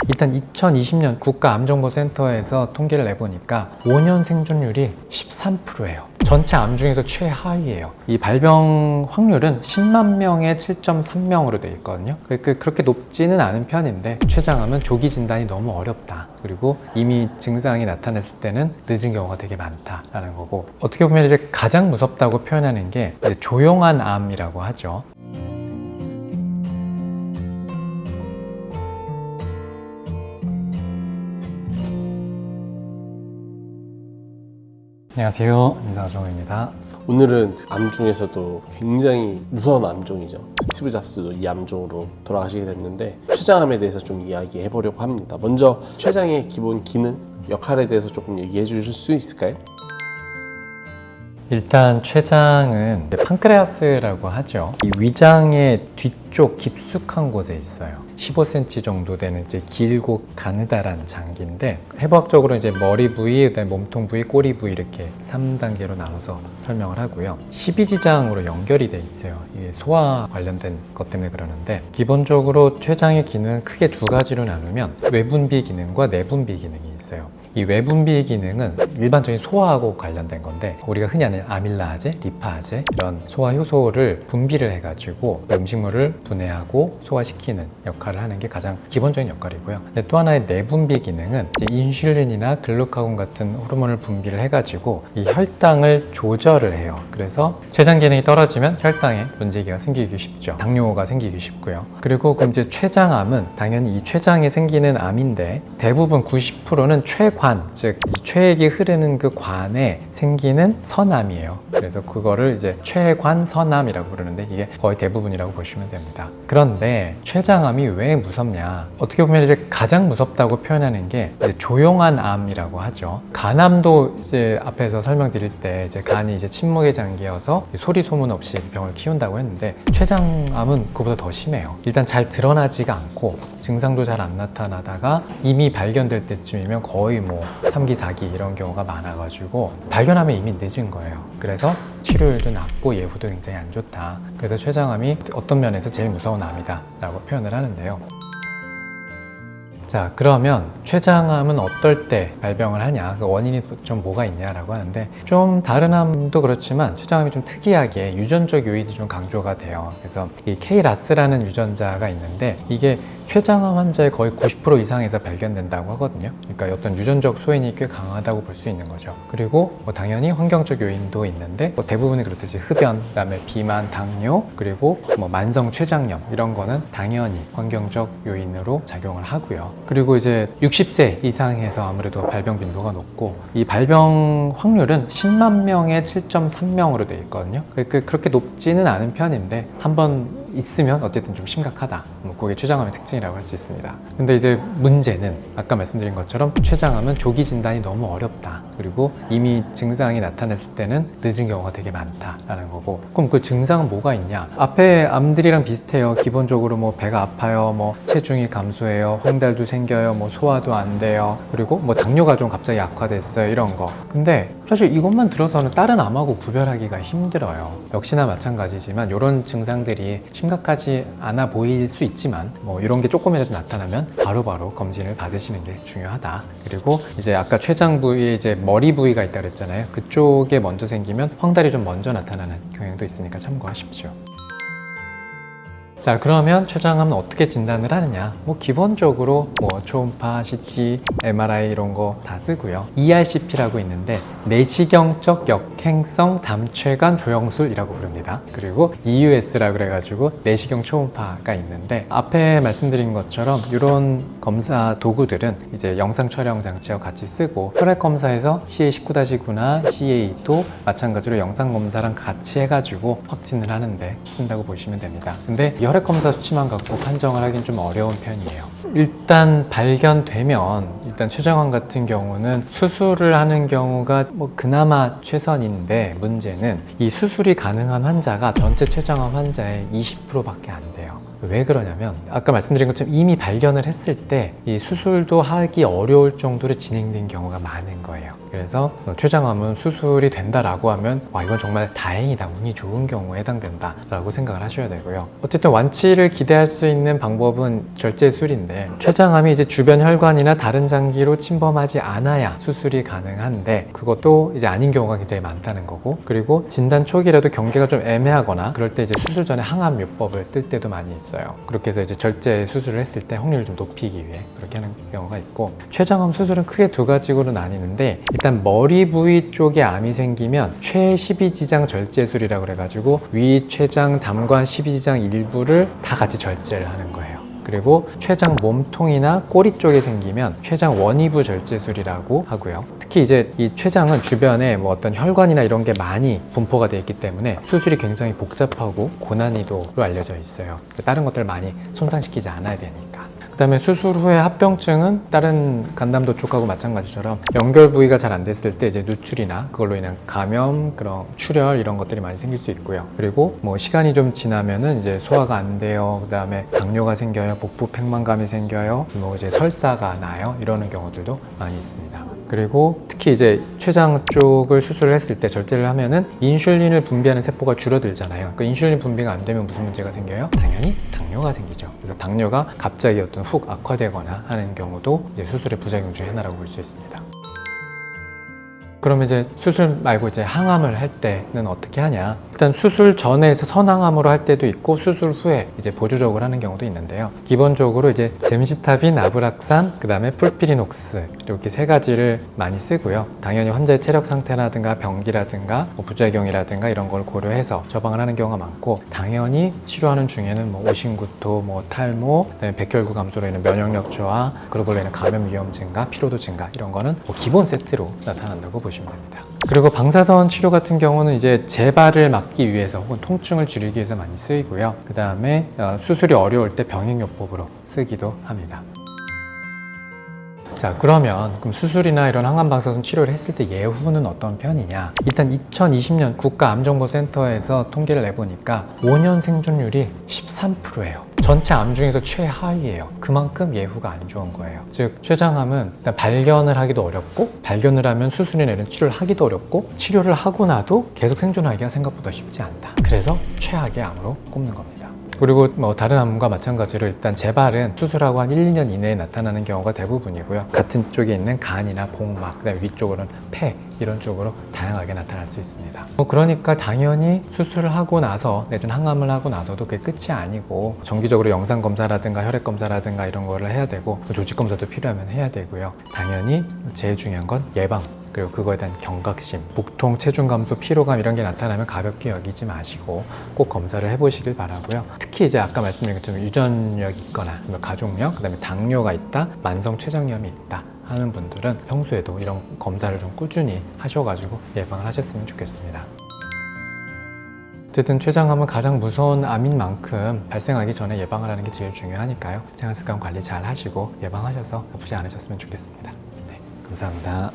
일단 2020년 국가암정보센터에서 통계를 내보니까 5년 생존율이 13%예요. 전체 암 중에서 최하위예요. 이 발병 확률은 10만 명에 7.3명으로 되어 있거든요. 그렇게 높지는 않은 편인데 췌장암은 조기 진단이 너무 어렵다. 그리고 이미 증상이 나타났을 때는 늦은 경우가 되게 많다라는 거고, 어떻게 보면 이제 가장 무섭다고 표현하는 게 이제 조용한 암이라고 하죠. 안녕하세요, 인사정우입니다. 오늘은 암 중에서도 굉장히 무서운 암종이죠. 스티브 잡스도 이 암종으로 돌아가시게 됐는데, 췌장암에 대해서 좀 이야기해 보려고 합니다. 먼저 췌장의 기본 기능, 역할에 대해서 조금 얘기해 주실 수 있을까요? 일단 췌장은 판크레아스라고 하죠. 이 위장의 뒤쪽 깊숙한 곳에 있어요. 15cm 정도 되는 이제 길고 가느다란 장기인데, 해부학적으로 이제 머리 부위, 그다음에 몸통 부위, 꼬리 부위 이렇게 3단계로 나눠서 설명을 하고요. 12지장으로 연결이 돼 있어요. 이게 소화 관련된 것 때문에 그러는데, 기본적으로 췌장의 기능은 크게 두 가지로 나누면 외분비 기능과 내분비 기능이 있어요. 이 외분비 기능은 일반적인 소화하고 관련된 건데, 우리가 흔히 아는 아밀라아제, 리파아제 이런 소화 효소를 분비를 해가지고 음식물을 분해하고 소화시키는 역할을 하는 게 가장 기본적인 역할이고요. 근데 또 하나의 내분비 기능은 이제 인슐린이나 글루카곤 같은 호르몬을 분비를 해가지고 이 혈당을 조절을 해요. 그래서 췌장 기능이 떨어지면 혈당에 문제가 생기기 쉽죠. 당뇨가 생기기 쉽고요. 그리고 그럼 이제 췌장암은 당연히 이 췌장에 생기는 암인데, 대부분 90%는 췌관, 즉 췌액이 흐르는 그 관에 생기는 선암이에요. 그래서 그거를 이제 췌관선암이라고 부르는데, 이게 거의 대부분이라고 보시면 됩니다. 그런데 췌장암이 왜 무섭냐? 어떻게 보면 이제 가장 무섭다고 표현하는 게 이제 조용한 암이라고 하죠. 간암도 이제 앞에서 설명드릴 때 이제 간이 이제 침묵의 장기여서 소리 소문 없이 병을 키운다고 했는데, 췌장암은 그보다 더 심해요. 일단 잘 드러나지가 않고 증상도 잘 안 나타나다가 이미 발견될 때쯤이면 거의 뭐 3기, 4기 이런 경우가 많아가지고 발견하면 이미 늦은 거예요. 그래서 치료율도 낮고 예후도 굉장히 안 좋다. 그래서 췌장암이 어떤 면에서 제일 무서운 암이다 라고 표현을 하는데요. 자, 그러면 췌장암은 어떨 때 발병을 하냐, 그 원인이 좀 뭐가 있냐라고 하는데, 좀 다른 암도 그렇지만 췌장암이 좀 특이하게 유전적 요인이 좀 강조가 돼요. 그래서 이 KRAS라는 유전자가 있는데, 이게 췌장암 환자의 거의 90% 이상에서 발견된다고 하거든요. 그러니까 어떤 유전적 소인이 꽤 강하다고 볼 수 있는 거죠. 그리고 뭐 당연히 환경적 요인도 있는데, 뭐 대부분이 그렇듯이 흡연, 그다음에 비만, 당뇨, 그리고 뭐 만성 췌장염 이런 거는 당연히 환경적 요인으로 작용을 하고요. 그리고 이제 60세 이상에서 아무래도 발병 빈도가 높고, 이 발병 확률은 10만 명에 7.3명으로 되어 있거든요. 그렇게 높지는 않은 편인데, 한번 있으면 어쨌든 좀 심각하다. 그게 췌장암의 특징이라고 할 수 있습니다. 근데 이제 문제는 아까 말씀드린 것처럼 췌장암은 조기 진단이 너무 어렵다. 그리고 이미 증상이 나타났을 때는 늦은 경우가 되게 많다라는 거고, 그럼 그 증상은 뭐가 있냐? 앞에 암들이랑 비슷해요. 기본적으로 뭐 배가 아파요, 뭐 체중이 감소해요, 홍달도 생겨요, 뭐 소화도 안 돼요, 그리고 뭐 당뇨가 좀 갑자기 악화됐어요, 이런 거. 근데 사실 이것만 들어서는 다른 암하고 구별하기가 힘들어요. 역시나 마찬가지지만 이런 증상들이 심각하지 않아 보일 수 있지만, 뭐 이런 게 조금이라도 나타나면 바로바로 검진을 받으시는 게 중요하다. 그리고 이제 아까 췌장 부위에 이제 머리 부위가 있다 그랬잖아요. 그쪽에 먼저 생기면 황달이 좀 먼저 나타나는 경향도 있으니까 참고하십시오. 자, 그러면 췌장암은 어떻게 진단을 하느냐? 뭐 기본적으로 뭐 초음파, CT, MRI 이런 거 다 쓰고요. ERCP라고 있는데, 내시경적 역행성 담췌관 조형술이라고 부릅니다. 그리고 EUS라고 그래가지고 내시경 초음파가 있는데, 앞에 말씀드린 것처럼 이런 검사 도구들은 이제 영상 촬영 장치와 같이 쓰고, 혈액 검사에서 CA19-9나 CA2도 마찬가지로 영상 검사랑 같이 해가지고 확진을 하는데 쓴다고 보시면 됩니다. 근데 혈액 검사 수치만 갖고 판정을 하긴 좀 어려운 편이에요. 일단 발견되면, 일단 췌장암 같은 경우는 수술을 하는 경우가 뭐 그나마 최선인데, 문제는 이 수술이 가능한 환자가 전체 췌장암 환자의 20%밖에 안 돼요. 왜 그러냐면 아까 말씀드린 것처럼 이미 발견을 했을 때 이 수술도 하기 어려울 정도로 진행된 경우가 많은 거예요. 그래서 췌장암은 수술이 된다라고 하면 와, 이건 정말 다행이다, 운이 좋은 경우에 해당된다 라고 생각을 하셔야 되고요. 어쨌든 완치를 기대할 수 있는 방법은 절제술인데, 췌장암이 이제 주변 혈관이나 다른 장기로 침범하지 않아야 수술이 가능한데 그것도 이제 아닌 경우가 굉장히 많다는 거고, 그리고 진단 초기라도 경계가 좀 애매하거나 그럴 때 이제 수술 전에 항암요법을 쓸 때도 많이 있어요. 그렇게 해서 이제 절제 수술을 했을 때 확률을 좀 높이기 위해 그렇게 하는 경우가 있고, 췌장암 수술은 크게 두 가지로 나뉘는데, 일단 머리 부위 쪽에 암이 생기면 최12지장 절제술이라고 그래가지고 위, 췌장, 담관, 12지장 일부를 다 같이 절제를 하는 거예요. 그리고 췌장 몸통이나 꼬리 쪽에 생기면 췌장 원위부 절제술이라고 하고요. 특히 이제 이 췌장은 주변에 뭐 어떤 혈관이나 이런 게 많이 분포가 되어 있기 때문에 수술이 굉장히 복잡하고 고난이도로 알려져 있어요. 다른 것들을 많이 손상시키지 않아야 되니까. 그 다음에 수술 후에 합병증은 다른 간담도 쪽하고 마찬가지처럼 연결 부위가 잘 안 됐을 때 이제 누출이나 그걸로 인한 감염, 그런 출혈 이런 것들이 많이 생길 수 있고요. 그리고 뭐 시간이 좀 지나면은 이제 소화가 안 돼요. 그 다음에 당뇨가 생겨요. 복부 팽만감이 생겨요. 뭐 이제 설사가 나요. 이러는 경우들도 많이 있습니다. 그리고 특히 이제 췌장 쪽을 수술을 했을 때 절제를 하면은 인슐린을 분비하는 세포가 줄어들잖아요. 그 인슐린 분비가 안 되면 무슨 문제가 생겨요? 당연히 당뇨가 생기죠. 그래서 당뇨가 갑자기 어떤 훅 악화되거나 하는 경우도 이제 수술의 부작용 중에 하나라고 볼 수 있습니다. 그러면 이제 수술 말고 이제 항암을 할 때는 어떻게 하냐? 일단 수술 전에서 선항암으로 할 때도 있고 수술 후에 이제 보조적으로 하는 경우도 있는데요. 기본적으로 이제 젬시타빈, 나브락산, 그 다음에 풀피리녹스 이렇게 세 가지를 많이 쓰고요. 당연히 환자의 체력 상태라든가 병기라든가 뭐 부작용이라든가 이런 걸 고려해서 처방을 하는 경우가 많고, 당연히 치료하는 중에는 뭐 오심구토, 뭐 탈모, 그다음에 백혈구 감소로 인한 면역력 저하, 그걸로 인한 감염 위험 증가, 피로도 증가 이런 거는 뭐 기본 세트로 나타난다고 보시면 됩니다. 그리고 방사선 치료 같은 경우는 이제 재발을 막기 위해서 혹은 통증을 줄이기 위해서 많이 쓰이고요. 그 다음에 수술이 어려울 때 병행요법으로 쓰기도 합니다. 자, 그럼 수술이나 이런 항암방사선 치료를 했을 때 예후는 어떤 편이냐? 일단 2020년 국가암정보센터에서 통계를 내보니까 5년 생존율이 13%예요. 전체 암 중에서 최하위예요. 그만큼 예후가 안 좋은 거예요. 즉 췌장암은 일단 발견을 하기도 어렵고, 발견을 하면 수술이나 이런 치료를 하기도 어렵고, 치료를 하고 나도 계속 생존하기가 생각보다 쉽지 않다. 그래서 최악의 암으로 꼽는 겁니다. 그리고 뭐 다른 암과 마찬가지로 일단 재발은 수술하고 한 1, 2년 이내에 나타나는 경우가 대부분이고요. 같은 쪽에 있는 간이나 복막, 그다음에 위쪽으로는 폐 이런 쪽으로 다양하게 나타날 수 있습니다. 그러니까 당연히 수술을 하고 나서 내진 항암을 하고 나서도 그게 끝이 아니고 정기적으로 영상 검사라든가 혈액 검사라든가 이런 거를 해야 되고, 조직 검사도 필요하면 해야 되고요. 당연히 제일 중요한 건 예방. 그리고 그거에 대한 경각심, 복통, 체중 감소, 피로감 이런 게 나타나면 가볍게 여기지 마시고 꼭 검사를 해보시길 바라고요. 특히 이제 아까 말씀드린 것처럼 유전력이 있거나 가족력, 그다음에 당뇨가 있다, 만성 췌장염이 있다 하는 분들은 평소에도 이런 검사를 좀 꾸준히 하셔가지고 예방을 하셨으면 좋겠습니다. 어쨌든 췌장암은 가장 무서운 암인 만큼 발생하기 전에 예방을 하는 게 제일 중요하니까요. 생활습관 관리 잘 하시고 예방하셔서 아프지 않으셨으면 좋겠습니다. 네, 감사합니다.